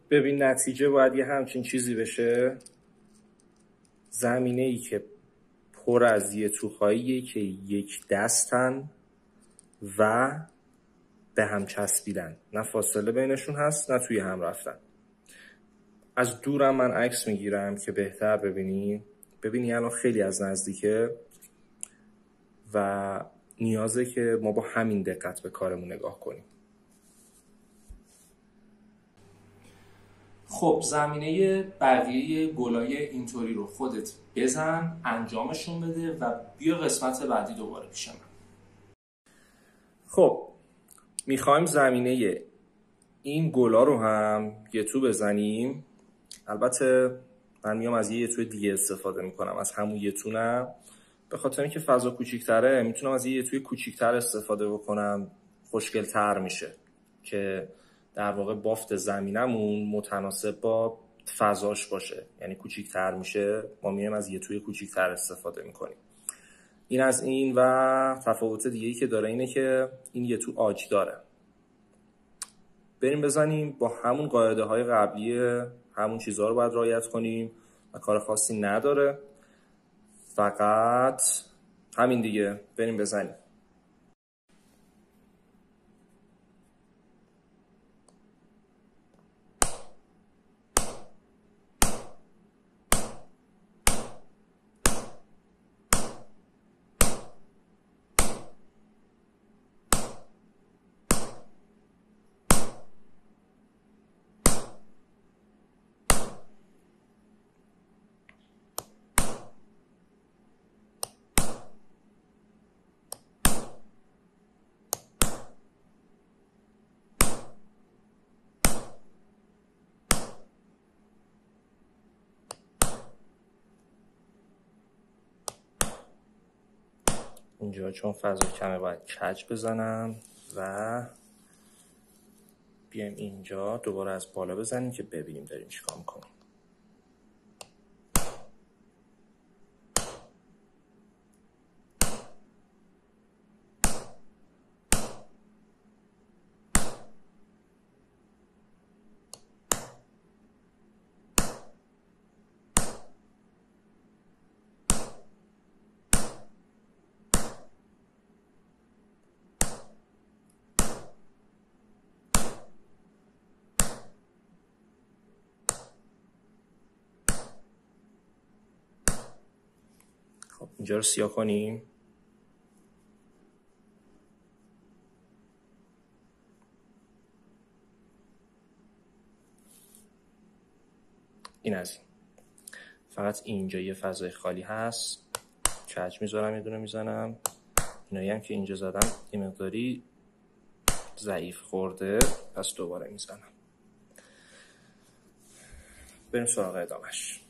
ببین نتیجه باید یه همچین چیزی بشه. زمینه‌ای که پر از یه توخاییه که یک دستن و به هم چسبیدن، نه فاصله بینشون هست نه توی هم رفتن. از دورم من عکس میگیرم که بهتر ببینی الان خیلی از نزدیکه و نیازه که ما با همین دقت به کارمون نگاه کنیم. خب زمینه بقیه گلای اینطوری رو خودت بزن، انجامشون بده و بیا قسمت بعدی دوباره پیش من. خب میخوایم زمینه این گلا رو هم یه تو بزنیم. البته من میام از یه تو دیگه استفاده میکنم، از همون یه تو نه، به خاطر اینکه فضا کوچیک‌تره میتونم از یه توی کوچیک‌تر استفاده بکنم، خوشگل‌تر میشه که در واقع بافت زمینمون متناسب با فضاش باشه، یعنی کوچیک‌تر میشه، ما میایم از یه توی کوچیک‌تر استفاده میکنیم. این از این. و تفاوت دیگه‌ای که داره اینه که این یه تو آج داره. بریم بزنیم با همون قاعده‌های قبلی، همون چیزها رو باید رعایت کنیم و کار خاصی نداره، فقط همین دیگه. بریم بزنیم. اینجا چون فضا کمه باید کج بزنم و بیایم اینجا دوباره از بالا بزنیم که ببینیم داریم چیکار میکنیم. خب اینجا رو سیاه کنیم. این از این. فقط اینجا یه فضای خالی هست، کج میذارم، یه دونه میزنم. اینایی هم که اینجا زدم یه مقداری ضعیف خورده، پس دوباره میزنم. بریم سراغ ادامش.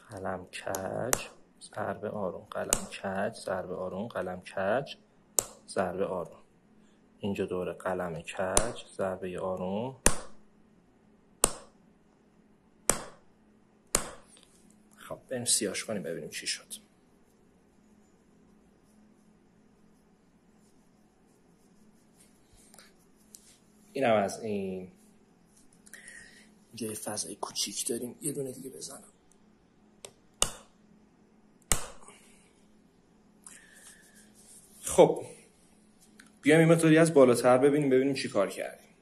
قلم کج، ضربه آروم، قلم کج، ضربه آروم، قلم کج، ضربه آروم. اینجا دوره قلم کج، ضربه آروم. خب بریم سیاهش کنیم ببینیم چی شد. اینم از این. اینجا یه فضای کوچیک داریم، یه دونه دیگه بزنم. خب بیایم این مقداری از بالاتر ببینیم چی کار کردیم.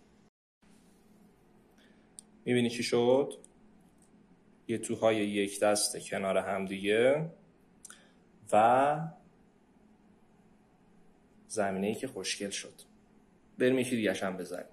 میبینی چی شد؟ یه توهای یک دسته کنار هم دیگه و زمینه‌ای که خوشگل شد. بریم یکی دیگه هم بزنیم.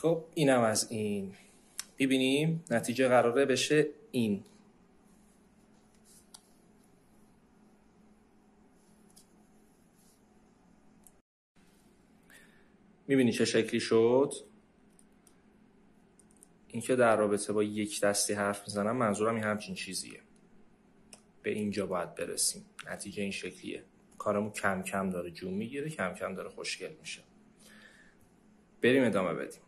خب اینم از این. میبینیم نتیجه قراره بشه این. میبینی چه شکلی شد؟ این که در رابطه با یک دستی حرف میزنم منظورم این همچین چیزیه. به اینجا باید برسیم. نتیجه این شکلیه. کارمون کم کم داره جون میگیره، کم کم داره خوشگل میشه. بریم ادامه بدیم.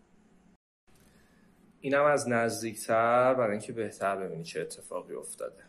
اینم از نزدیکتر برای اینکه بهتر ببینی چه اتفاقی افتاده.